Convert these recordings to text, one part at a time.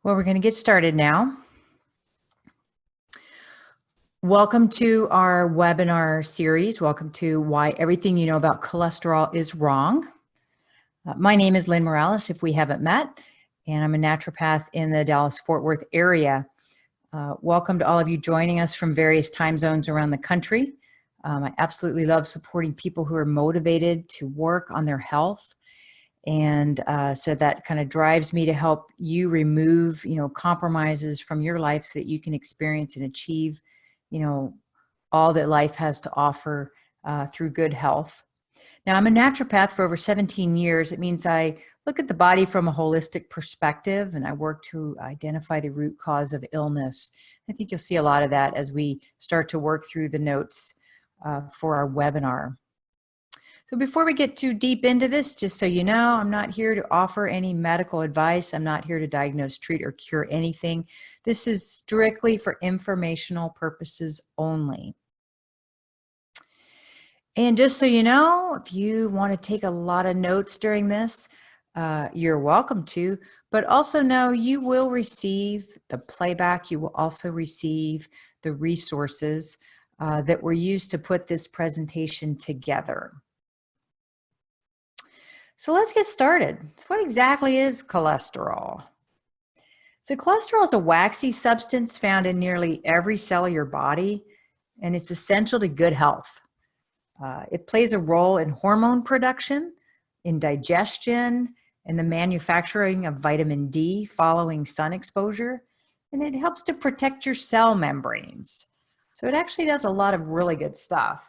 Well, we're going to get started now. Welcome to our webinar series. Welcome to Why Everything You Know About Cholesterol is Wrong. My name is Lynn Morales, if we haven't met, and I'm a naturopath in the Dallas-Fort Worth area. Welcome to all of you joining us from various time zones around the country. I absolutely love supporting people who are motivated to work on their health. And so that kind of drives me to help you remove, compromises from your life so that you can experience and achieve, all that life has to offer through good health. Now, I'm a naturopath for over 17 years. It means I look at the body from a holistic perspective, and I work to identify the root cause of illness. I think you'll see a lot of that as we start to work through the notes for our webinar. So before we get too deep into this, just so you know, I'm not here to offer any medical advice. I'm not here to diagnose, treat, or cure anything. This is strictly for informational purposes only. And just so you know, if you want to take a lot of notes during this, you're welcome to, but also know you will receive the playback. You will also receive the resources that were used to put this presentation together. So let's get started. So what exactly is cholesterol? So cholesterol is a waxy substance found in nearly every cell of your body, and it's essential to good health. It plays a role in hormone production, in digestion, and the manufacturing of vitamin D following sun exposure, and it helps to protect your cell membranes. So it actually does a lot of really good stuff.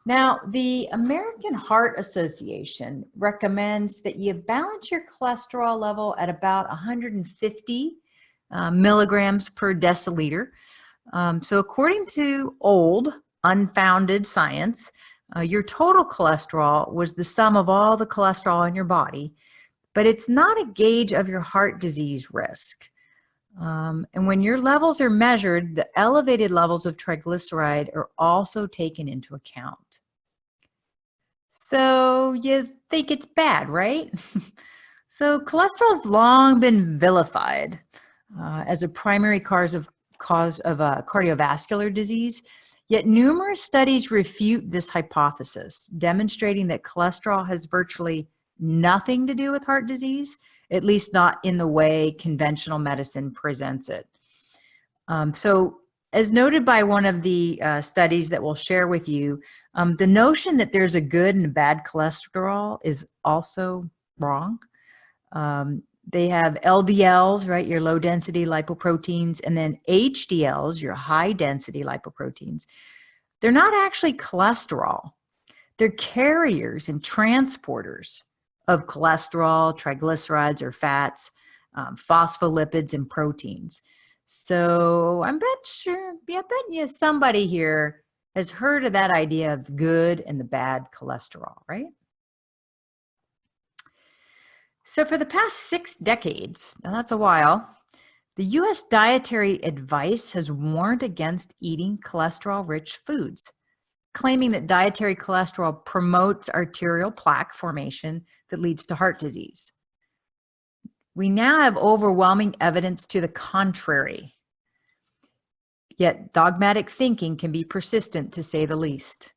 Now, the American Heart Association recommends that you balance your cholesterol level at about 150 milligrams per deciliter. So according to old, unfounded science, your total cholesterol was the sum of all the cholesterol in your body, but it's not a gauge of your heart disease risk. And when your levels are measured, the elevated levels of triglyceride are also taken into account. So you think it's bad, right? So cholesterol has long been vilified as a primary cause of cardiovascular disease, yet numerous studies refute this hypothesis, demonstrating that cholesterol has virtually nothing to do with heart disease, at least not in the way conventional medicine presents it. So as noted by one of the studies that we'll share with you, the notion that there's a good and a bad cholesterol is also wrong. They have LDLs, right, your low density lipoproteins, and then HDLs, your high density lipoproteins. They're not actually cholesterol. They're carriers and transporters of cholesterol, triglycerides or fats, phospholipids and proteins. So I bet you somebody here has heard of that idea of good and the bad cholesterol, right? So for the past 6 decades, now that's a while, the U.S. dietary advice has warned against eating cholesterol-rich foods, claiming that dietary cholesterol promotes arterial plaque formation that leads to heart disease. We now have overwhelming evidence to the contrary. Yet dogmatic thinking can be persistent, to say the least.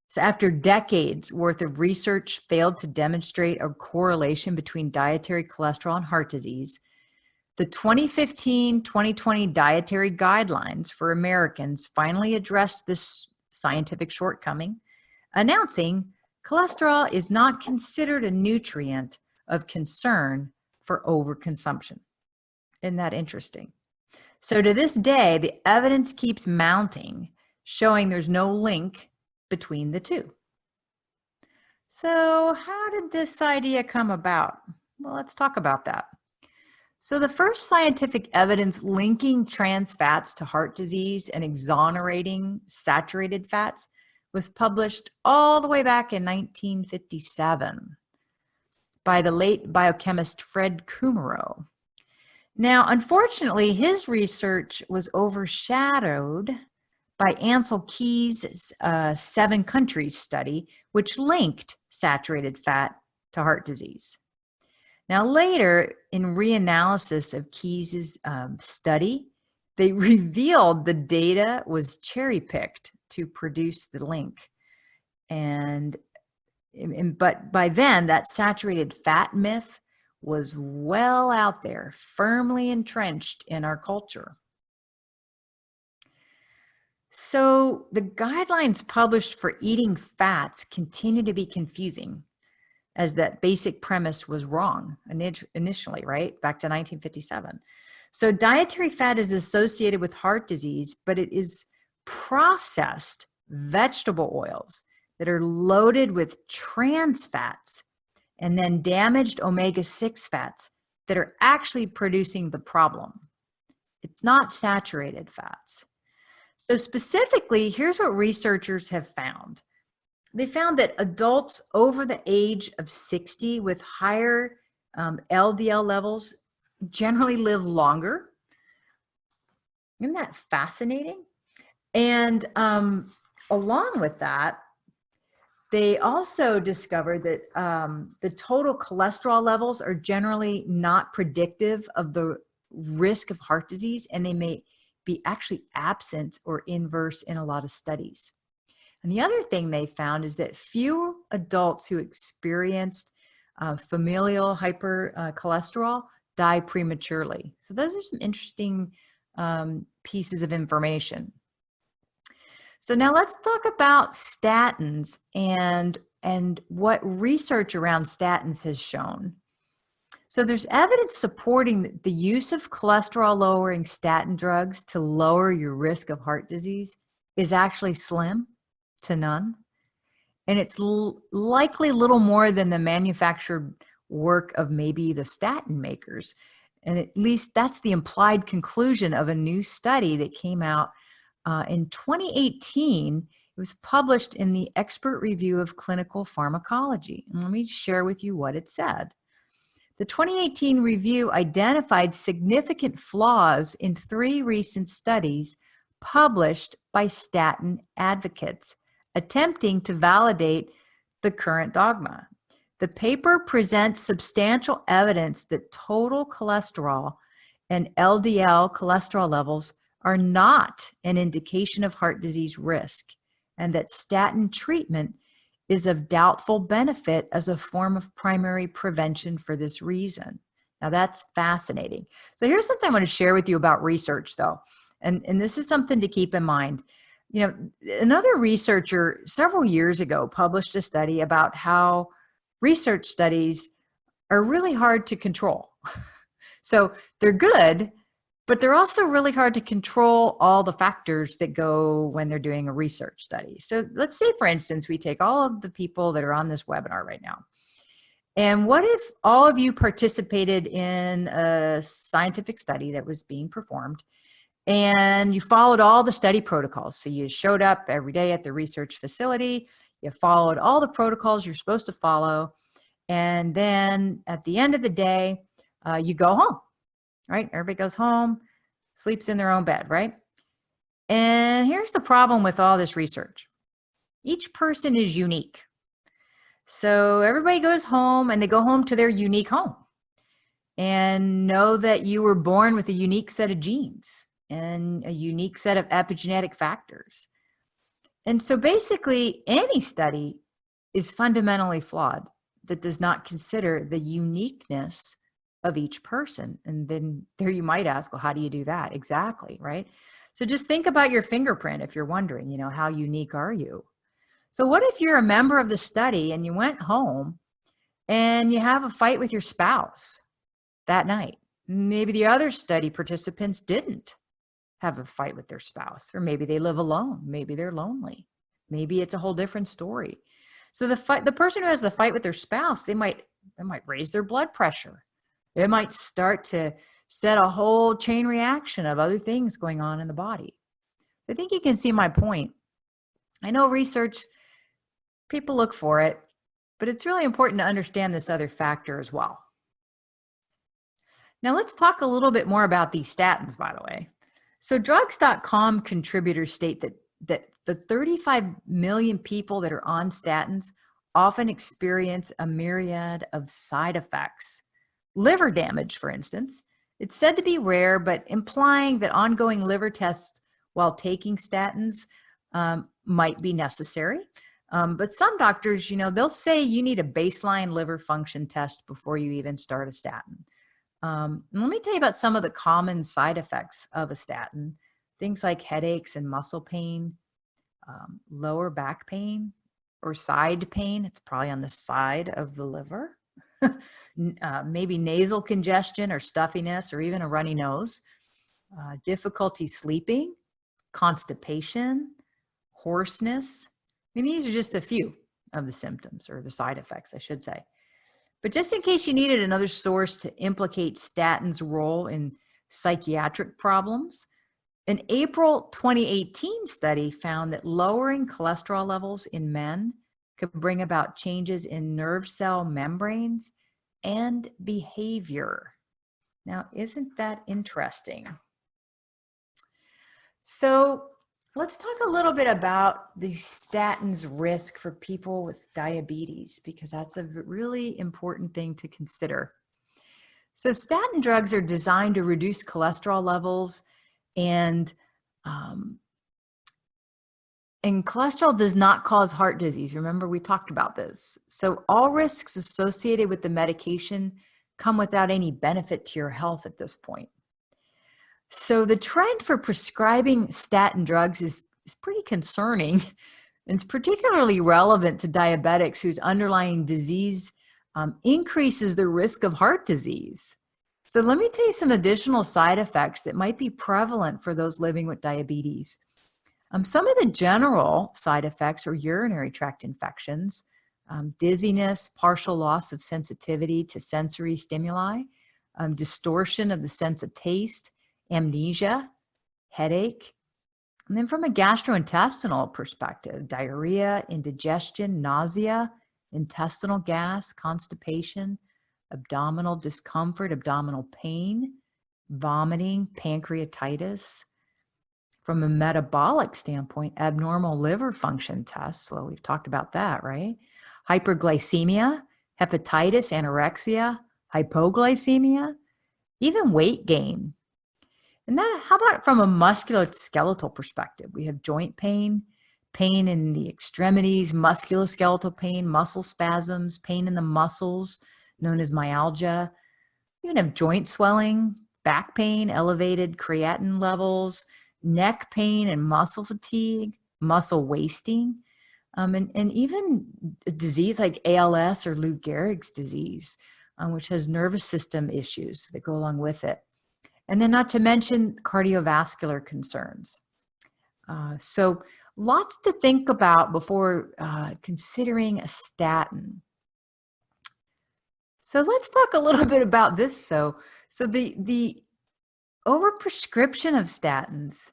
So after decades worth of research failed to demonstrate a correlation between dietary cholesterol and heart disease, the 2015-2020 Dietary Guidelines for Americans finally addressed this scientific shortcoming, announcing cholesterol is not considered a nutrient of concern for overconsumption. Isn't that interesting? So to this day, the evidence keeps mounting, showing there's no link between the two. So how did this idea come about? Well, let's talk about that. So the first scientific evidence linking trans fats to heart disease and exonerating saturated fats was published all the way back in 1957 by the late biochemist Fred Kummerow. Now, unfortunately, his research was overshadowed by Ansel Keys' 7 countries study, which linked saturated fat to heart disease. Now, later in reanalysis of Keyes's study, they revealed the data was cherry-picked to produce the link. But by then, that saturated fat myth was well out there, firmly entrenched in our culture. So the guidelines published for eating fats continue to be confusing, as that basic premise was wrong initially, right? Back to 1957. So dietary fat is associated with heart disease, but it is processed vegetable oils that are loaded with trans fats and then damaged omega-6 fats that are actually producing the problem. It's not saturated fats. So specifically, here's what researchers have found. They found that adults over the age of 60 with higher LDL levels generally live longer. Isn't that fascinating? And along with that, they also discovered that the total cholesterol levels are generally not predictive of the risk of heart disease, and they may be actually absent or inverse in a lot of studies. And the other thing they found is that few adults who experienced familial hypercholesterol die prematurely. So those are some interesting pieces of information. So now let's talk about statins and what research around statins has shown. So there's evidence supporting the use of cholesterol-lowering statin drugs to lower your risk of heart disease is actually slim to none. And it's likely little more than the manufactured work of maybe the statin makers. And at least that's the implied conclusion of a new study that came out in 2018. It was published in the Expert Review of Clinical Pharmacology. And let me share with you what it said. The 2018 review identified significant flaws in 3 recent studies published by statin advocates, attempting to validate the current dogma. The paper presents substantial evidence that total cholesterol and LDL cholesterol levels are not an indication of heart disease risk, and that statin treatment is of doubtful benefit as a form of primary prevention for this reason. Now that's fascinating. So here's something I want to share with you about research though. And this is something to keep in mind. You know, another researcher several years ago published a study about how research studies are really hard to control. So they're good, but they're also really hard to control all the factors that go when they're doing a research study. So let's say, for instance, we take all of the people that are on this webinar right now. And what if all of you participated in a scientific study that was being performed and you followed all the study protocols? So you showed up every day at the research facility, you followed all the protocols you're supposed to follow, and then at the end of the day, you go home. Right? Everybody goes home, sleeps in their own bed, right? And here's the problem with all this research. Each person is unique. So everybody goes home and they go home to their unique home and know that you were born with a unique set of genes and a unique set of epigenetic factors. And so basically any study is fundamentally flawed that does not consider the uniqueness of each person. And then there you might ask, well, how do you do that? Exactly, right? So just think about your fingerprint if you're wondering, you know, how unique are you? So what if you're a member of the study and you went home and you have a fight with your spouse that night? Maybe the other study participants didn't have a fight with their spouse, or maybe they live alone. Maybe they're lonely. Maybe it's a whole different story. So the person who has the fight with their spouse, they might raise their blood pressure. It might start to set a whole chain reaction of other things going on in the body. So I think you can see my point. I know research, people look for it, but it's really important to understand this other factor as well. Now let's talk a little bit more about these statins, by the way. So drugs.com contributors state that the 35 million people that are on statins often experience a myriad of side effects liver damage, for instance. It's said to be rare, but implying that ongoing liver tests while taking statins might be necessary. But some doctors, they'll say you need a baseline liver function test before you even start a statin. Let me tell you about some of the common side effects of a statin. Things like headaches and muscle pain, lower back pain or side pain. It's probably on the side of the liver. Maybe nasal congestion or stuffiness or even a runny nose, difficulty sleeping, constipation, hoarseness. I mean, these are just a few of the symptoms or the side effects, I should say. But just in case you needed another source to implicate statins' role in psychiatric problems, an April 2018 study found that lowering cholesterol levels in men could bring about changes in nerve cell membranes and behavior. Now, isn't that interesting? So let's talk a little bit about the statins risk for people with diabetes, because that's a really important thing to consider. So statin drugs are designed to reduce cholesterol levels, and cholesterol does not cause heart disease. Remember, we talked about this. So all risks associated with the medication come without any benefit to your health at this point. So the trend for prescribing statin drugs is pretty concerning. And it's particularly relevant to diabetics whose underlying disease increases the risk of heart disease. So let me tell you some additional side effects that might be prevalent for those living with diabetes. Some of the general side effects are urinary tract infections, dizziness, partial loss of sensitivity to sensory stimuli, distortion of the sense of taste, amnesia, headache. And then from a gastrointestinal perspective, diarrhea, indigestion, nausea, intestinal gas, constipation, abdominal discomfort, abdominal pain, vomiting, pancreatitis. From a metabolic standpoint, abnormal liver function tests, well, we've talked about that, right? Hyperglycemia, hepatitis, anorexia, hypoglycemia, even weight gain. And that, how about from a musculoskeletal perspective? We have joint pain, pain in the extremities, musculoskeletal pain, muscle spasms, pain in the muscles, known as myalgia. We even have joint swelling, back pain, elevated creatinine levels, neck pain and muscle fatigue, muscle wasting, and even a disease like ALS or Lou Gehrig's disease, which has nervous system issues that go along with it. And then not to mention cardiovascular concerns. So lots to think about before considering a statin. So let's talk a little bit about this. So the overprescription of statins.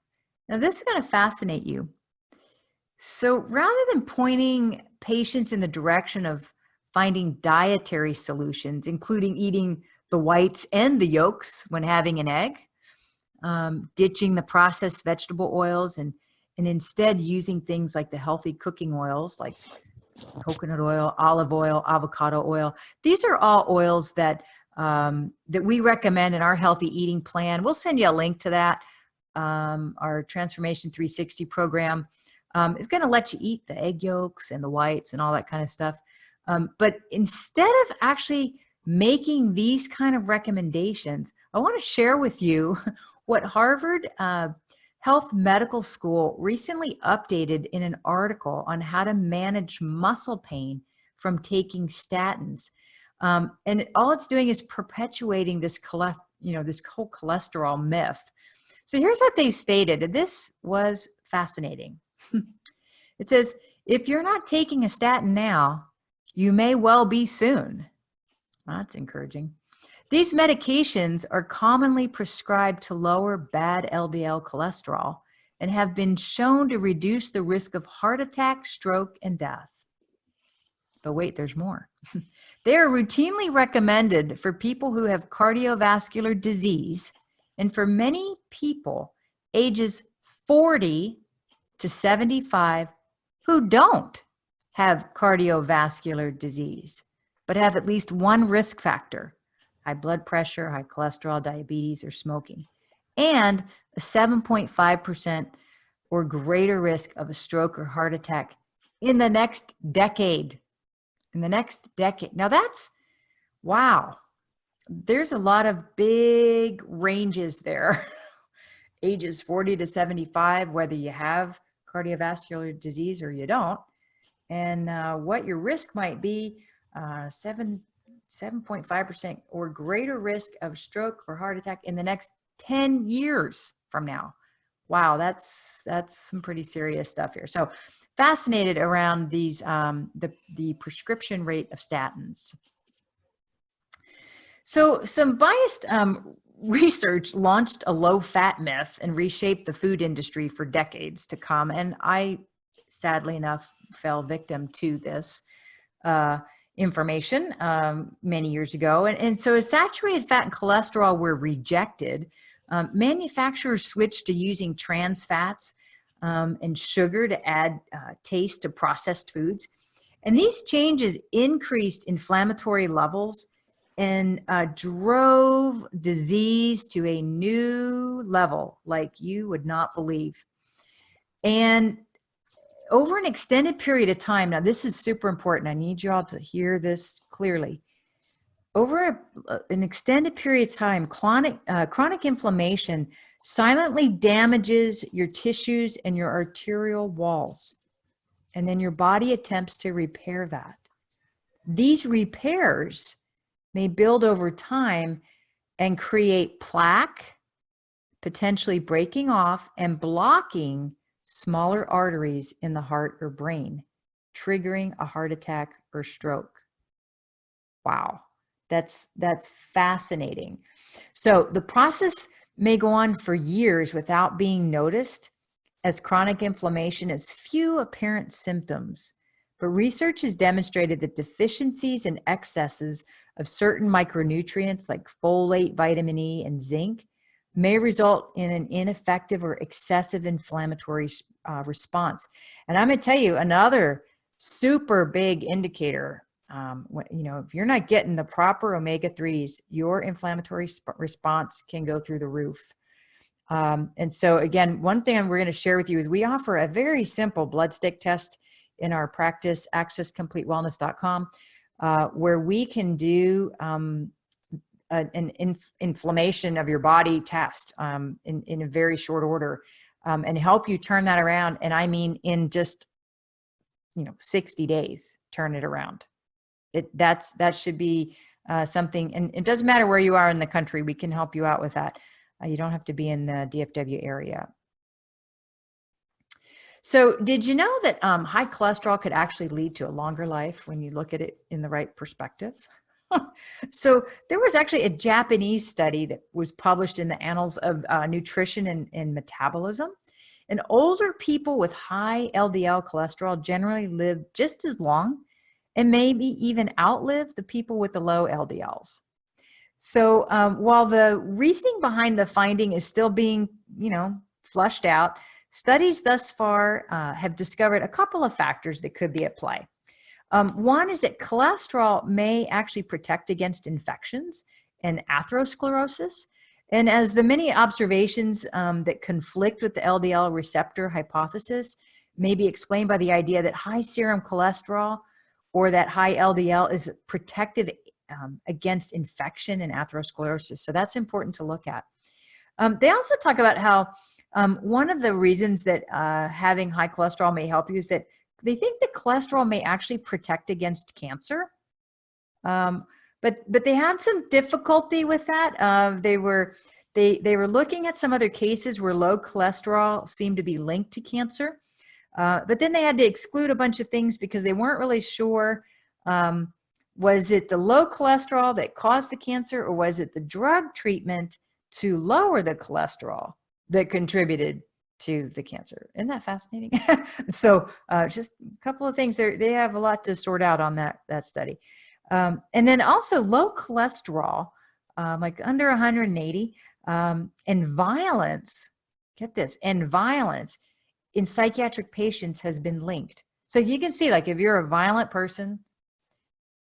Now this is going to fascinate you. So rather than pointing patients in the direction of finding dietary solutions, including eating the whites and the yolks when having an egg, ditching the processed vegetable oils and instead using things like the healthy cooking oils like coconut oil, olive oil, avocado oil. These are all oils that we recommend in our healthy eating plan. We'll send you a link to that. Our Transformation 360 program is going to let you eat the egg yolks and the whites and all that kind of stuff. But instead of actually making these kind of recommendations, I want to share with you what Harvard Health Medical School recently updated in an article on how to manage muscle pain from taking statins. And all it's doing is perpetuating this whole cholesterol myth. So here's what they stated, and this was fascinating. It says, if you're not taking a statin now, you may well be soon. Well, that's encouraging. These medications are commonly prescribed to lower bad LDL cholesterol and have been shown to reduce the risk of heart attack, stroke, and death. But wait, there's more. They are routinely recommended for people who have cardiovascular disease and for many people ages 40 to 75 who don't have cardiovascular disease, but have at least one risk factor, high blood pressure, high cholesterol, diabetes, or smoking, and a 7.5% or greater risk of a stroke or heart attack in the next decade. In the next decade. Now that's, wow. There's a lot of big ranges there. Ages 40 to 75, whether you have cardiovascular disease or you don't, and what your risk might be, 7.5% or greater risk of stroke or heart attack in the next 10 years from now. Wow, that's some pretty serious stuff here. So fascinated around these, the prescription rate of statins. So some biased research launched a low-fat myth and reshaped the food industry for decades to come. And I, sadly enough, fell victim to this information many years ago. And so as saturated fat and cholesterol were rejected, manufacturers switched to using trans fats and sugar to add taste to processed foods. And these changes increased inflammatory levels and drove disease to a new level like you would not believe. And over an extended period of time, now this is super important, I need you all to hear this clearly. Over an extended period of time, chronic inflammation silently damages your tissues and your arterial walls. And then your body attempts to repair that. These repairs may build over time and create plaque, potentially breaking off and blocking smaller arteries in the heart or brain, triggering a heart attack or stroke. Wow, that's fascinating. So the process may go on for years without being noticed, as chronic inflammation has few apparent symptoms. But research has demonstrated that deficiencies and excesses of certain micronutrients like folate, vitamin E, and zinc may result in an ineffective or excessive inflammatory response. And I'm going to tell you another super big indicator. If you're not getting the proper omega-3s, your inflammatory response can go through the roof. And so again, one thing we're going to share with you is we offer a very simple blood stick test in our practice, accesscompletewellness.com, where we can do an inflammation of your body test in a very short order and help you turn that around. And I mean, in just 60 days, turn it around. That should be something, and it doesn't matter where you are in the country, we can help you out with that. You don't have to be in the DFW area. So did you know that high cholesterol could actually lead to a longer life when you look at it in the right perspective? So there was actually a Japanese study that was published in the Annals of Nutrition and Metabolism. And older people with high LDL cholesterol generally live just as long and maybe even outlive the people with the low LDLs. So while the reasoning behind the finding is still being, flushed out, studies thus far have discovered a couple of factors that could be at play. One is that cholesterol may actually protect against infections and atherosclerosis. And as the many observations that conflict with the LDL receptor hypothesis may be explained by the idea that high serum cholesterol or that high LDL is protective against infection and atherosclerosis. So that's important to look at. They also talk about how one of the reasons that having high cholesterol may help you is that they think that cholesterol may actually protect against cancer. But they had some difficulty with that. They were looking at some other cases where low cholesterol seemed to be linked to cancer. But then they had to exclude a bunch of things because they weren't really sure, was it the low cholesterol that caused the cancer, or was it the drug treatment to lower the cholesterol that contributed to the cancer? Isn't that fascinating? So just a couple of things there. They have a lot to sort out on that study. And then also low cholesterol, like under 180, and violence, get this, and violence in psychiatric patients has been linked. So you can see, like, if you're a violent person,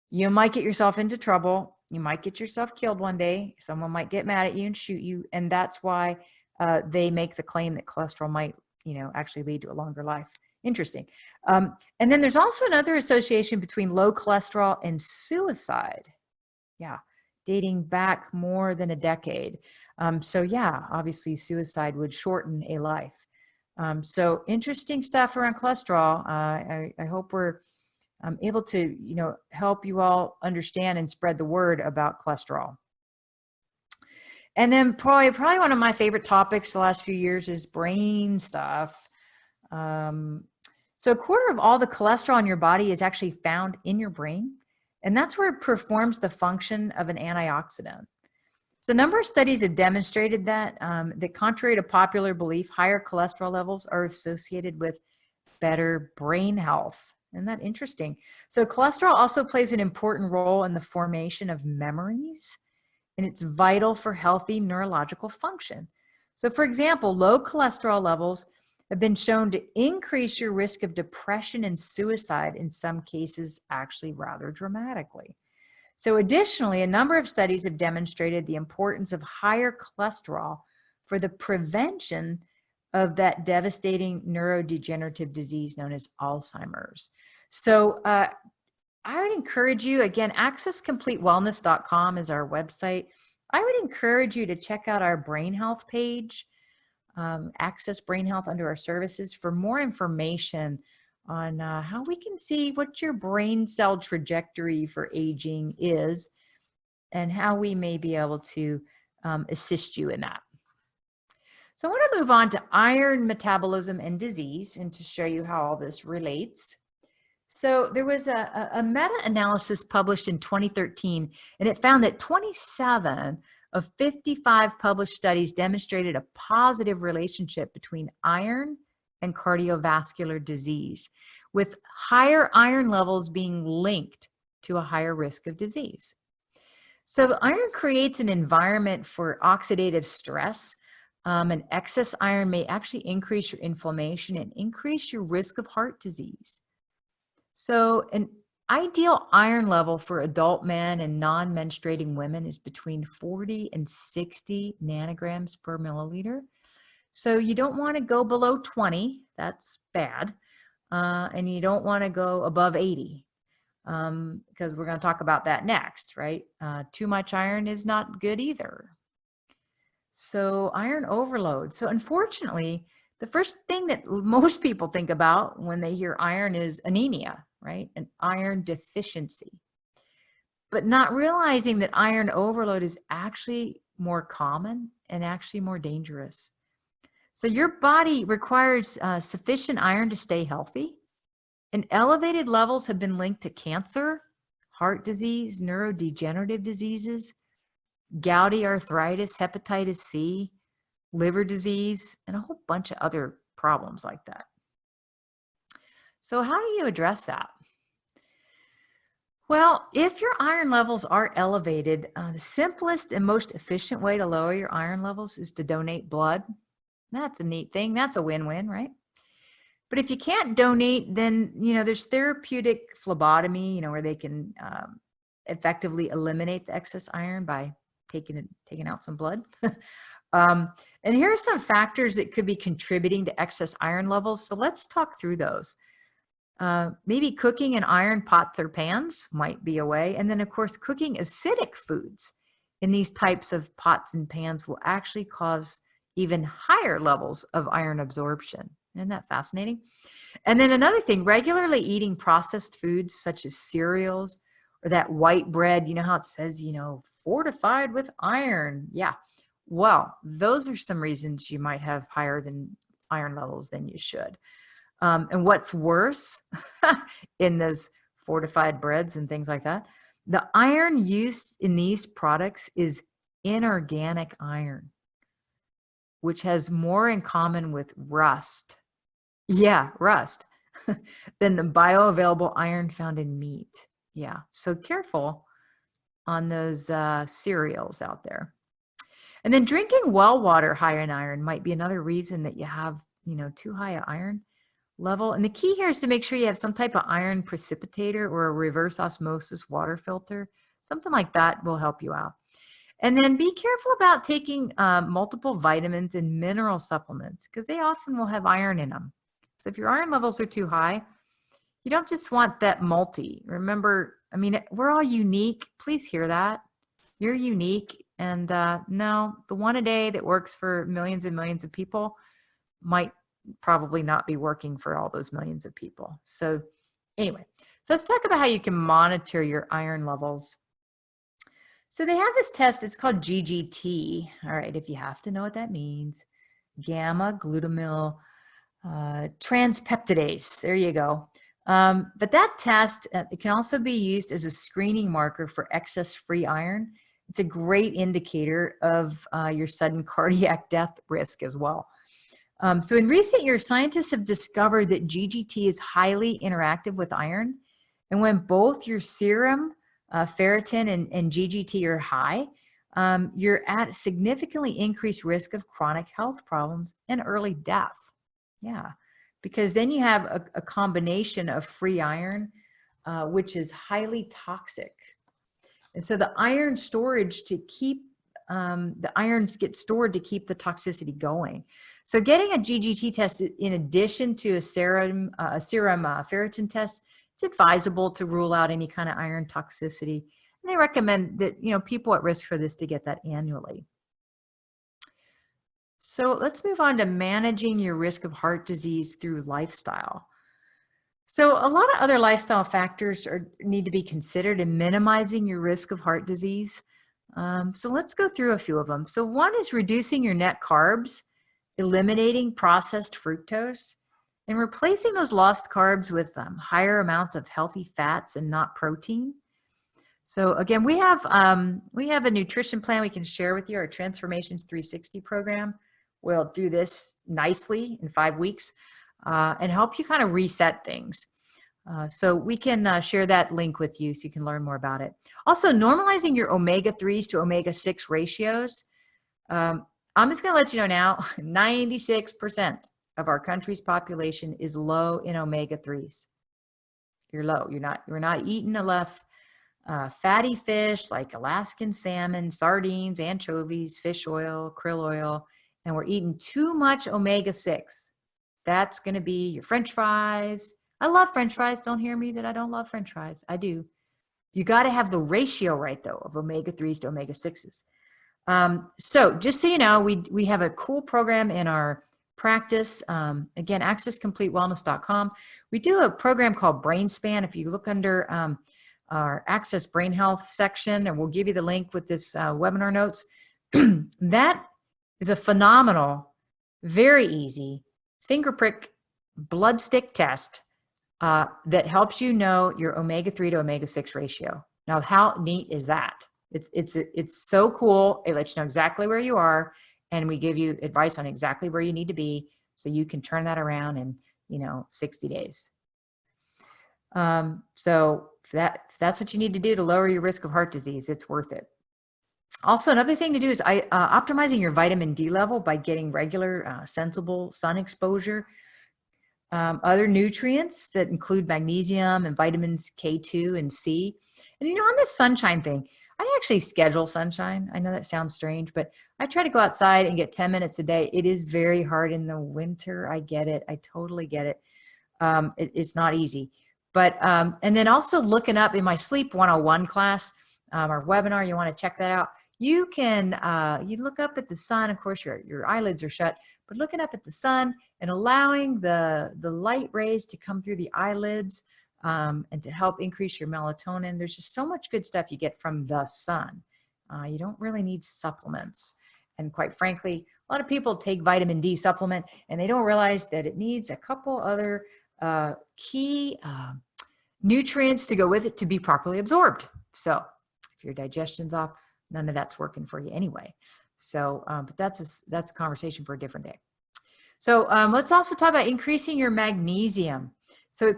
you might get yourself into trouble you might get yourself killed one day. Someone might get mad at you and shoot you. And that's why they make the claim that cholesterol might, actually lead to a longer life. Interesting. And then there's also another association between low cholesterol and suicide. Yeah, dating back more than a decade. So yeah, obviously suicide would shorten a life. So interesting stuff around cholesterol. I hope we're able to, help you all understand and spread the word about cholesterol. And then probably one of my favorite topics the last few years is brain stuff. So a quarter of all the cholesterol in your body is actually found in your brain. And that's where it performs the function of an antioxidant. So a number of studies have demonstrated that, that contrary to popular belief, higher cholesterol levels are associated with better brain health. Isn't that interesting? So cholesterol also plays an important role in the formation of memories, and it's vital for healthy neurological function. So for example, low cholesterol levels have been shown to increase your risk of depression and suicide, in some cases actually rather dramatically. So additionally, a number of studies have demonstrated the importance of higher cholesterol for the prevention of that devastating neurodegenerative disease known as Alzheimer's. So I would encourage you, again, accesscompletewellness.com is our website. I would encourage you to check out our brain health page, Access Brain Health under our services, for more information on how we can see what your brain cell trajectory for aging is and how we may be able to assist you in that. So I want to move on to iron metabolism and disease, and to show you how all this relates. So there was a meta-analysis published in 2013, and it found that 27 of 55 published studies demonstrated a positive relationship between iron and cardiovascular disease, with higher iron levels being linked to a higher risk of disease. So iron creates an environment for oxidative stress, and excess iron may actually increase your inflammation and increase your risk of heart disease. So an ideal iron level for adult men and non-menstruating women is between 40 and 60 nanograms per milliliter. So you don't want to go below 20, that's bad. And you don't want to go above 80, because we're going to talk about that next, right? Too much iron is not good either. So iron overload. So unfortunately, the first thing that most people think about when they hear iron is anemia, right? An iron deficiency. But not realizing that iron overload is actually more common and actually more dangerous. So your body requires sufficient iron to stay healthy, and elevated levels have been linked to cancer, heart disease, neurodegenerative diseases, gouty arthritis, hepatitis C, liver disease, and a whole bunch of other problems like that. So how do you address that? Well, if your iron levels are elevated, the simplest and most efficient way to lower your iron levels is to donate blood. That's a neat thing. That's a win-win, right? But if you can't donate, then, there's therapeutic phlebotomy, where they can effectively eliminate the excess iron by taking out some blood. And here are some factors that could be contributing to excess iron levels. So let's talk through those. Maybe cooking in iron pots or pans might be a way. And then, of course, cooking acidic foods in these types of pots and pans will actually cause even higher levels of iron absorption. Isn't that fascinating? And then another thing, regularly eating processed foods such as cereals or that white bread, you know how it says, fortified with iron. Yeah. Well, those are some reasons you might have higher than iron levels than you should. And what's worse in those fortified breads and things like that, the iron used in these products is inorganic iron, which has more in common with rust. Yeah, rust, than the bioavailable iron found in meat. Yeah, so careful on those cereals out there. And then drinking well water high in iron might be another reason that you have, too high an iron level. And the key here is to make sure you have some type of iron precipitator or a reverse osmosis water filter Something like that will help you out. And then be careful about taking multiple vitamins and mineral supplements because they often will have iron in them. So if your iron levels are too high, you don't just want that multi. Remember, I mean, we're all unique. Please hear that. You're unique. And no, the one a day that works for millions and millions of people might probably not be working for all those millions of people. So anyway, so let's talk about how you can monitor your iron levels. So they have this test, it's called GGT. All right, if you have to know what that means, gamma glutamyl transpeptidase, there you go. But that test, it can also be used as a screening marker for excess free iron. It's a great indicator of your sudden cardiac death risk as well. So in recent years, scientists have discovered that GGT is highly interactive with iron. And when both your serum ferritin and GGT are high, you're at significantly increased risk of chronic health problems and early death. Yeah, because then you have a combination of free iron, which is highly toxic. And so the iron storage to keep, the irons get stored to keep the toxicity going. So getting a GGT test in addition to a serum ferritin test, it's advisable to rule out any kind of iron toxicity. And they recommend that, you know, people at risk for this to get that annually. So let's move on to managing your risk of heart disease through lifestyle. So a lot of other lifestyle factors need to be considered in minimizing your risk of heart disease. So let's go through a few of them. So one is reducing your net carbs, eliminating processed fructose, and replacing those lost carbs with higher amounts of healthy fats and not protein. So again, we have a nutrition plan we can share with you, our Transformations 360 program. We'll do this nicely in 5 weeks and help you kind of reset things. So we can share that link with you so you can learn more about it. Also, normalizing your omega-3s to omega-6 ratios. I'm just going to let you know now, 96% of our country's population is low in omega-3s. You're low. You're not eating enough fatty fish like Alaskan salmon, sardines, anchovies, fish oil, krill oil, and we're eating too much omega-6. That's going to be your French fries. I love French fries. Don't hear me that I don't love French fries. I do. You got to have the ratio right, though, of omega-3s to omega-6s. So just so you know, we have a cool program in our practice. Again, accesscompletewellness.com. We do a program called Brain Span. If you look under our Access Brain Health section, and we'll give you the link with this webinar notes. That is a phenomenal, very easy finger prick blood stick test that helps you know your omega-3 to omega-6 ratio. Now, how neat is that? It's so cool. It lets you know exactly where you are, and we give you advice on exactly where you need to be so you can turn that around in, 60 days. So if that's what you need to do to lower your risk of heart disease, it's worth it. Also, another thing to do is optimizing your vitamin D level by getting regular, sensible sun exposure. Other nutrients that include magnesium and vitamins K2 and C. And on this sunshine thing, I actually schedule sunshine. I know that sounds strange, but I try to go outside and get 10 minutes a day. It is very hard in the winter. I get it. I totally get it. It's not easy. But, and then also looking up in my Sleep 101 class, our webinar, you want to check that out. You can, you look up at the sun. Of course, your eyelids are shut, but looking up at the sun and allowing the light rays to come through the eyelids and to help increase your melatonin. There's just so much good stuff you get from the sun. You don't really need supplements. And quite frankly, a lot of people take vitamin D supplement and they don't realize that it needs a couple other key nutrients to go with it to be properly absorbed. So if your digestion's off, none of that's working for you anyway. So, but that's a conversation for a different day. So let's also talk about increasing your magnesium. So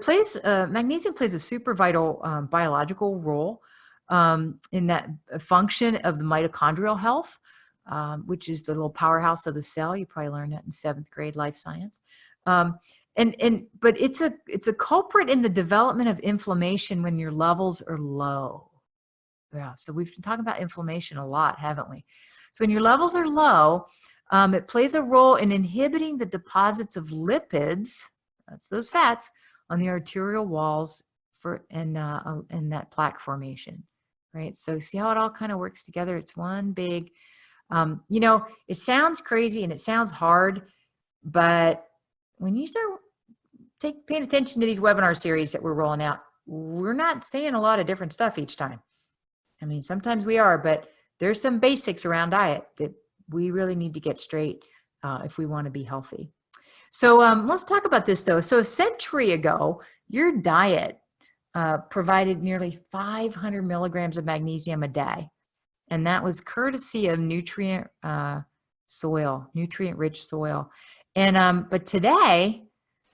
magnesium plays a super vital biological role in that function of the mitochondrial health, which is the little powerhouse of the cell. You probably learned that in 7th grade life science. But it's a culprit in the development of inflammation when your levels are low. Yeah, so we've been talking about inflammation a lot, haven't we? So when your levels are low, it plays a role in inhibiting the deposits of lipids, that's those fats, on the arterial walls and that plaque formation, right? So see how it all kind of works together? It's one big, you know, it sounds crazy and it sounds hard, but when you start paying attention to these webinar series that we're rolling out, we're not saying a lot of different stuff each time. I mean, sometimes we are, but there's some basics around diet that we really need to get straight if we want to be healthy. So let's talk about this though. So a century ago, your diet provided nearly 500 milligrams of magnesium a day. And that was courtesy of nutrient-rich soil. And but today,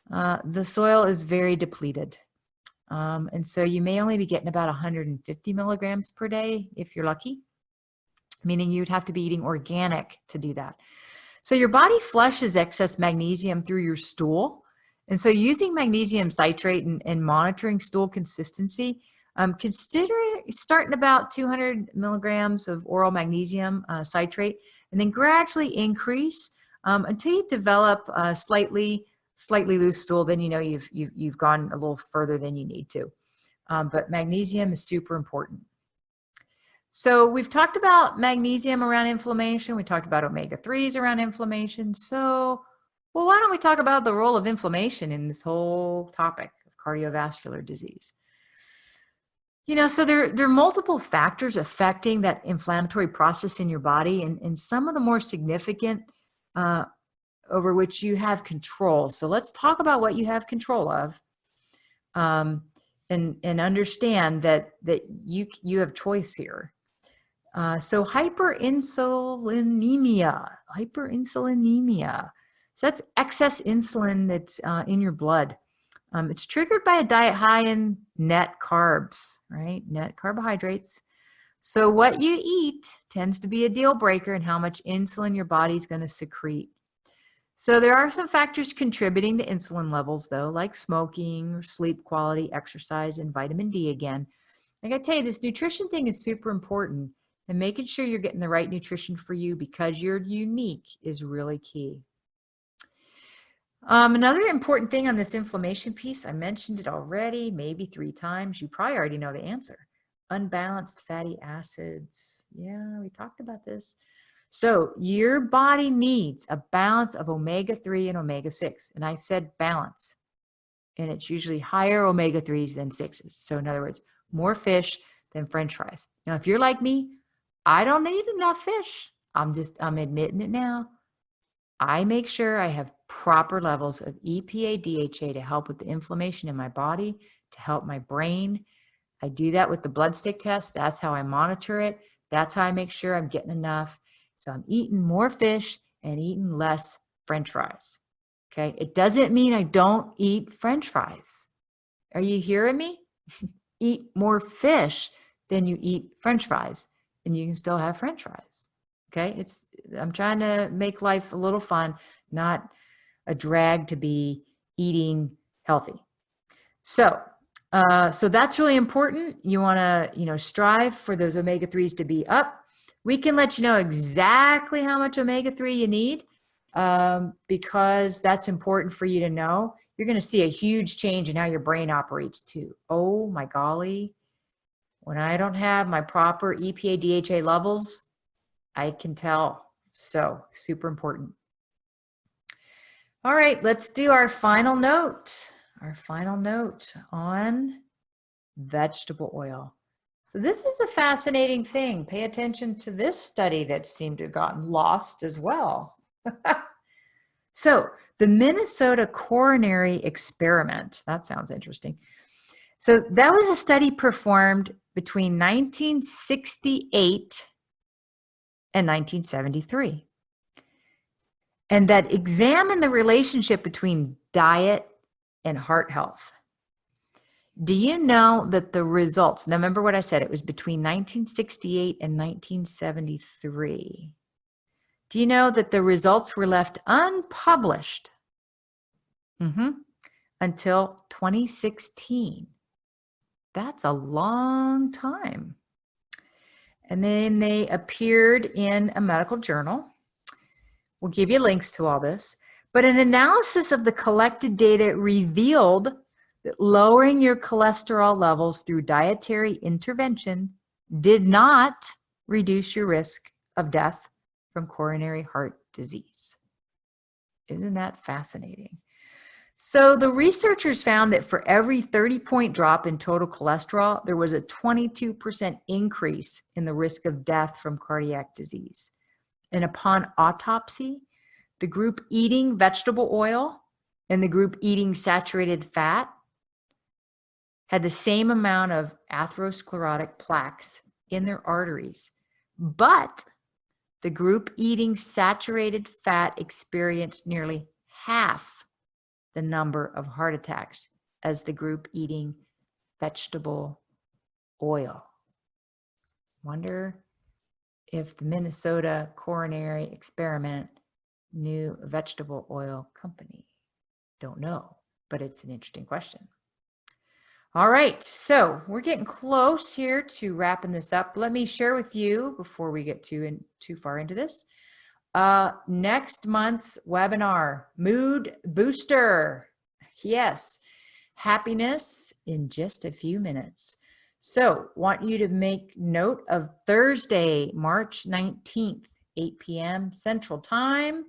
the soil is very depleted. And so you may only be getting about 150 milligrams per day if you're lucky, meaning you'd have to be eating organic to do that. So your body flushes excess magnesium through your stool. And so using magnesium citrate and monitoring stool consistency, consider starting about 200 milligrams of oral magnesium citrate, and then gradually increase until you develop slightly loose stool. Then you know you've gone a little further than you need to. But magnesium is super important. So we've talked about magnesium around inflammation. We talked about omega-3s around inflammation. So, well, why don't we talk about the role of inflammation in this whole topic of cardiovascular disease? You know, so there are multiple factors affecting that inflammatory process in your body, and some of the more significant over which you have control. So let's talk about what you have control of, and understand that you have choice here. So hyperinsulinemia. So that's excess insulin that's in your blood. It's triggered by a diet high in net carbs, right? Net carbohydrates. So what you eat tends to be a deal breaker in how much insulin your body's going to secrete. So there are some factors contributing to insulin levels, though, like smoking, sleep quality, exercise, and vitamin D again. I got to tell you, this nutrition thing is super important, and making sure you're getting the right nutrition for you because you're unique is really key. Another important thing on this inflammation piece, I mentioned it already, maybe 3 times. You probably already know the answer. Unbalanced fatty acids. Yeah, we talked about this. So your body needs a balance of omega-3 and omega-6. And I said balance. And it's usually higher omega-3s than 6s. So in other words, more fish than French fries. Now, if you're like me, I don't need enough fish. I'm admitting it now. I make sure I have proper levels of EPA, DHA to help with the inflammation in my body, to help my brain. I do that with the blood stick test. That's how I monitor it. That's how I make sure I'm getting enough. So I'm eating more fish and eating less French fries. Okay. It doesn't mean I don't eat French fries. Are you hearing me? Eat more fish than you eat French fries, and you can still have French fries. Okay. I'm trying to make life a little fun, not a drag to be eating healthy. So that's really important. You want to, strive for those omega-3s to be up. We can let you know exactly how much omega-3 you need because that's important for you to know. You're going to see a huge change in how your brain operates too. Oh my golly. When I don't have my proper EPA, DHA levels, I can tell. So super important. All right, let's do our final note. Our final note on vegetable oil. So this is a fascinating thing. Pay attention to this study that seemed to have gotten lost as well. So the Minnesota Coronary Experiment, that sounds interesting. So that was a study performed between 1968 and 1973. And that examined the relationship between diet and heart health. Do you know that the results, now remember what I said, it was between 1968 and 1973. Do you know that the results were left unpublished until 2016? That's a long time. and then they appeared in a medical journal. We'll give you links to all this. But an analysis of the collected data revealed that lowering your cholesterol levels through dietary intervention did not reduce your risk of death from coronary heart disease. Isn't that fascinating? So the researchers found that for every 30-point drop in total cholesterol, there was a 22% increase in the risk of death from cardiac disease. And upon autopsy, the group eating vegetable oil and the group eating saturated fat had the same amount of atherosclerotic plaques in their arteries, but the group eating saturated fat experienced nearly half the number of heart attacks as the group eating vegetable oil. Wonder if the Minnesota coronary experiment knew a vegetable oil company. Don't know, but it's an interesting question. All right, so we're getting close here to wrapping this up. Let me share with you before we get too far into this. Next month's webinar, Mood Booster. Yes, happiness in just a few minutes. So want you to make note of Thursday, March 19th, 8 p.m. Central Time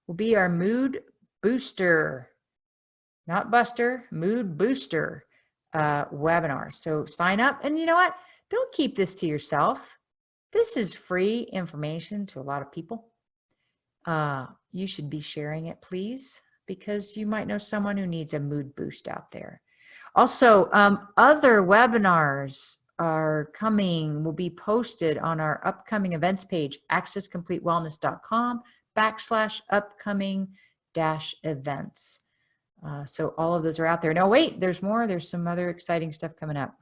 will be our Mood Booster, not Buster, Mood Booster webinar. So sign up, and you know what? Don't keep this to yourself. This is free information to a lot of people. You should be sharing it, please, because you might know someone who needs a mood boost out there. Also, other webinars are coming, will be posted on our upcoming events page, accesscompletewellness.com/upcoming-events. So all of those are out there. No, wait, there's more. There's some other exciting stuff coming up.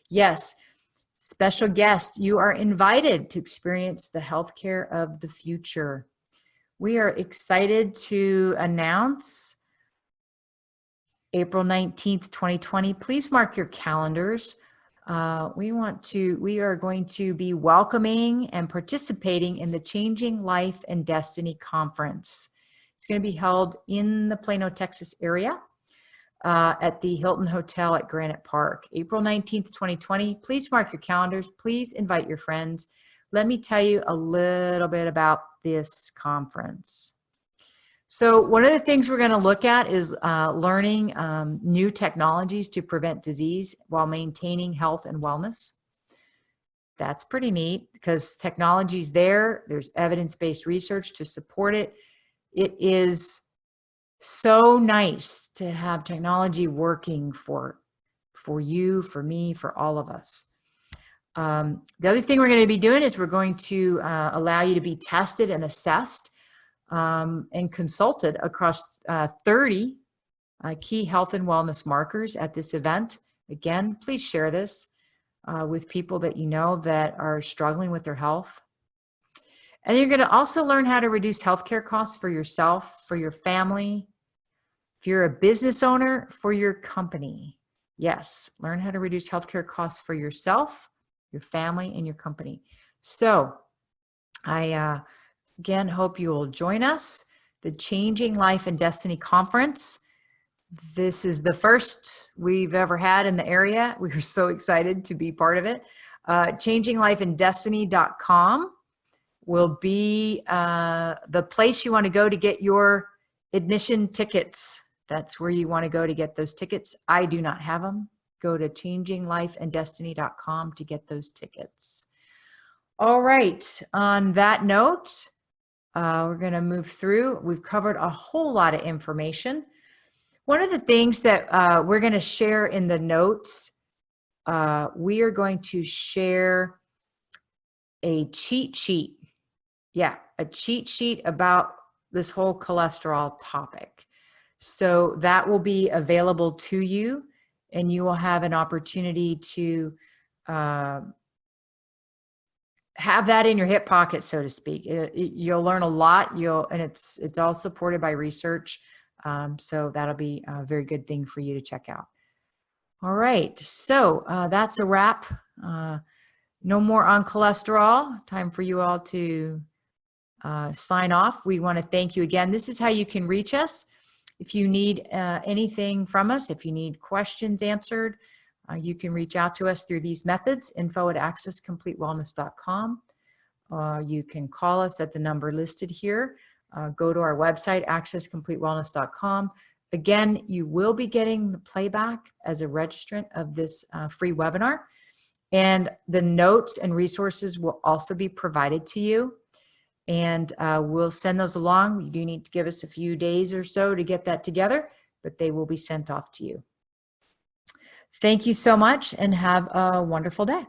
Yes. Special guests, you are invited to experience the healthcare of the future. We are excited to announce April 19th, 2020. Please mark your calendars. We are going to be welcoming and participating in the Changing Life and Destiny Conference. It's going to be held in the Plano, Texas area. At the Hilton Hotel at Granite Park, April 19th, 2020. Please mark your calendars. Please invite your friends. Let me tell you a little bit about this conference. So one of the things we're going to look at is learning new technologies to prevent disease while maintaining health and wellness. That's pretty neat because technology's there. There's evidence-based research to support it. It is so nice to have technology working for you, for me, for all of us. The other thing we're going to be doing is we're going to allow you to be tested and assessed and consulted across 30 key health and wellness markers at this event. Again, please share this with people that you know that are struggling with their health. And you're going to also learn how to reduce healthcare costs for yourself, for your family. If you're a business owner, for your company. Yes, learn how to reduce healthcare costs for yourself, your family, and your company. So I, again, hope you will join us. The Changing Life and Destiny Conference. This is the first we've ever had in the area. We were so excited to be part of it. ChangingLifeAndDestiny.com will be the place you want to go to get your admission tickets. That's where you want to go to get those tickets. I do not have them. Go to ChangingLifeAndDestiny.com to get those tickets. All right. On that note, we're going to move through. We've covered a whole lot of information. One of the things that we're going to share in the notes, we are going to share a cheat sheet. Yeah, a cheat sheet about this whole cholesterol topic. So that will be available to you, and you will have an opportunity to have that in your hip pocket, so to speak. You'll learn a lot. And it's all supported by research. So that'll be a very good thing for you to check out. All right, so that's a wrap. no more on cholesterol. Time for you all to sign off. We want to thank you again. This is how you can reach us. If you need anything from us, if you need questions answered, you can reach out to us through these methods, info@accesscompletewellness.com. You can call us at the number listed here. Go to our website, accesscompletewellness.com. Again, you will be getting the playback as a registrant of this free webinar. And the notes and resources will also be provided to you. And we'll send those along. You do need to give us a few days or so to get that together, but they will be sent off to you. Thank you so much and have a wonderful day.